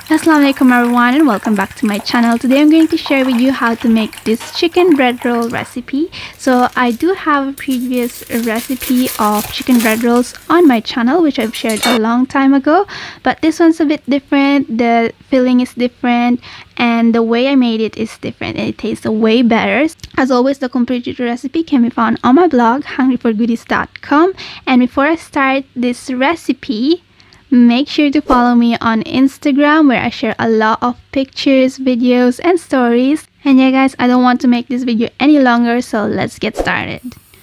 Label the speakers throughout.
Speaker 1: Assalamualaikum everyone and welcome back to my channel. Today I'm going to share with you how to make this chicken bread roll recipe. So I do have a previous recipe of chicken bread rolls on my channel which I've shared a long time ago, but this one's a bit different. The filling is different and the way I made it is different and it tastes way better. As always, the complete recipe can be found on my blog hungryforgoodies.com. And before I start this recipe, make sure to follow me on Instagram where I share a lot of pictures, videos, and stories. And yeah guys, I don't want to make this video any longer, so let's get started.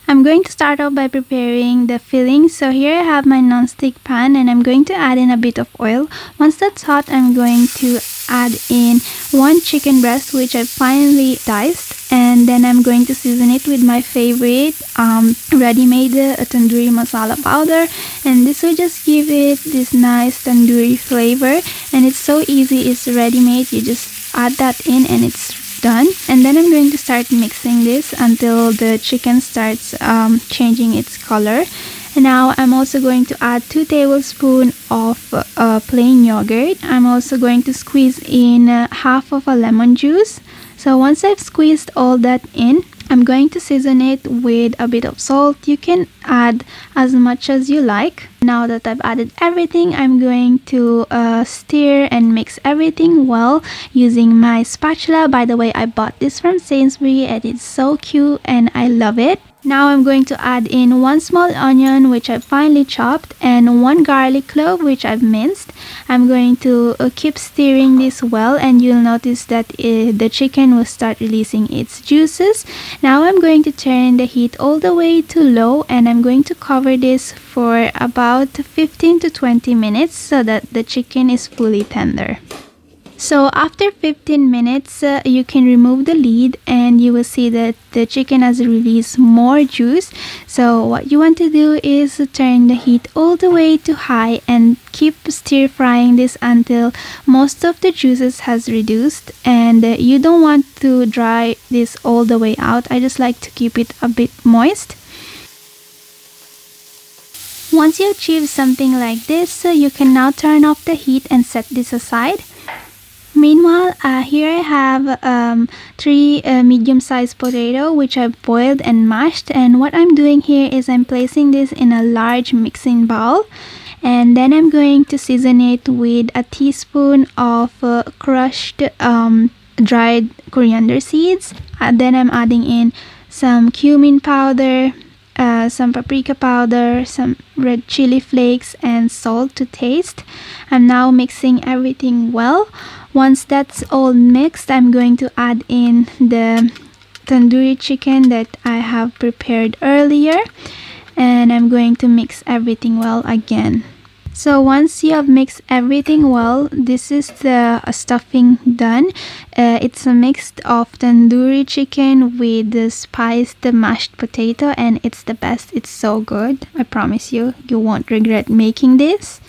Speaker 1: I'm going to start off by preparing the filling. So here I have my non-stick pan and I'm going to add in a bit of oil. Once that's hot, I'm going to add in one chicken breast which I've finely diced, and then I'm going to season it with my favorite ready-made tandoori masala powder, and this will just give it this nice tandoori flavor. And it's so easy, it's ready-made, you just add that in and it's done. And then I'm going to start mixing this until the chicken starts changing its color. And now I'm also going to add 2 tablespoons of plain yogurt. I'm also going to squeeze in half of a lemon juice. So once I've squeezed all that in, I'm going to season it with a bit of salt. You can add as much as you like. Now that I've added everything, I'm going to stir and mix everything well using my spatula. By the way, I bought this from Sainsbury's and it's so cute and I love it. Now I'm going to add in 1 small onion which I've finely chopped and 1 garlic clove which I've minced. I'm going to keep stirring this well, and you'll notice that the chicken will start releasing its juices. Now I'm going to turn the heat all the way to low and I'm going to cover this for about 15 to 20 minutes so that the chicken is fully tender. So after 15 minutes, you can remove the lid and you will see that the chicken has released more juice. So what you want to do is turn the heat all the way to high and keep stir frying this until most of the juices has reduced, and you don't want to dry this all the way out. I just like to keep it a bit moist. Once you achieve something like this, you can now turn off the heat and set this aside. Meanwhile, here I have 3 medium-sized potato which I've boiled and mashed, and what I'm doing here is I'm placing this in a large mixing bowl, and then I'm going to season it with a teaspoon of crushed dried coriander seeds. Then I'm adding in some cumin powder, some paprika powder, some red chili flakes, and salt to taste. I'm now mixing everything well. Once that's all mixed, I'm going to add in the tandoori chicken that I have prepared earlier, and I'm going to mix everything well again. So once you have mixed everything well, this is the stuffing done. It's a mix of tandoori chicken with the spiced mashed potato, and it's the best. It's so good. I promise you, you won't regret making this.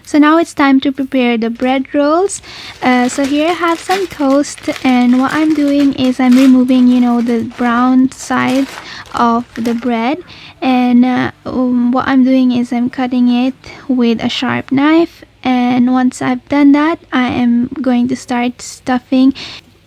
Speaker 1: So now it's time to prepare the bread rolls. So here I have some toast, and what I'm doing is I'm removing, the brown sides of the bread, and what I'm doing is I'm cutting it with a sharp knife. And once I've done that, I am going to start stuffing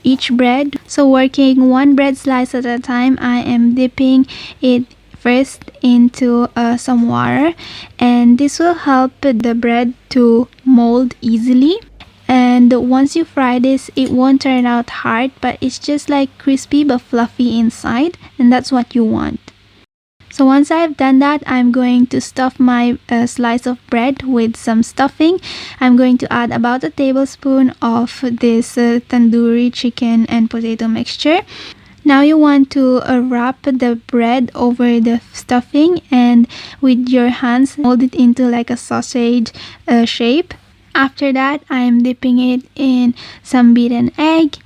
Speaker 1: each bread. So working 1 bread slice at a time, I am dipping it first into some water, and this will help the bread to mold easily. And once you fry this, it won't turn out hard, but it's just like crispy but fluffy inside, and that's what you want. So once I've done that, I'm going to stuff my slice of bread with some stuffing. I'm going to add about 1 tablespoon of this tandoori chicken and potato mixture. Now you want to wrap the bread over the stuffing, and with your hands mold it into like a sausage shape. After that, I am dipping it in some beaten egg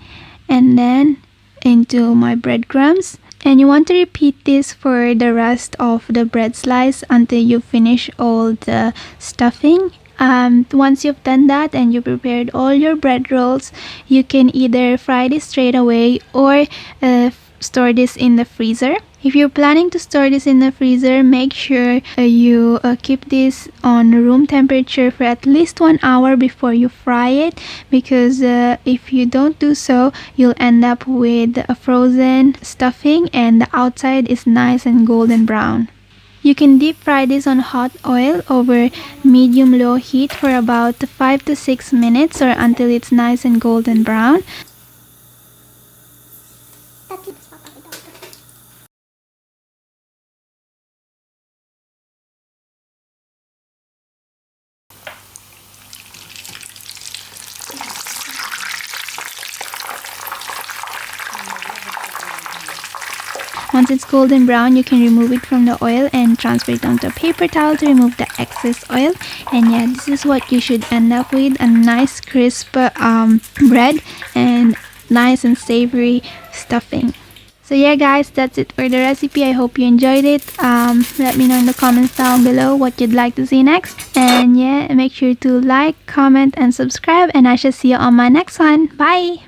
Speaker 1: and then into my breadcrumbs. And you want to repeat this for the rest of the bread slice until you finish all the stuffing. Once you've done that and you prepared all your bread rolls, you can either fry this straight away or store this in the freezer. If you're planning to store this in the freezer, make sure you keep this on room temperature for at least 1 hour before you fry it, because if you don't do so, you'll end up with a frozen stuffing and the outside is nice and golden brown. You can deep fry this on hot oil over medium-low heat for about 5 to 6 minutes or until it's nice and golden brown. Once it's golden brown, you can remove it from the oil and transfer it onto a paper towel to remove the excess oil. And yeah, this is what you should end up with, a nice crisp bread and nice and savory stuffing. So yeah guys, that's it for the recipe. I hope you enjoyed it. Let me know in the comments down below what you'd like to see next. And yeah, make sure to like, comment and subscribe, and I shall see you on my next one. Bye!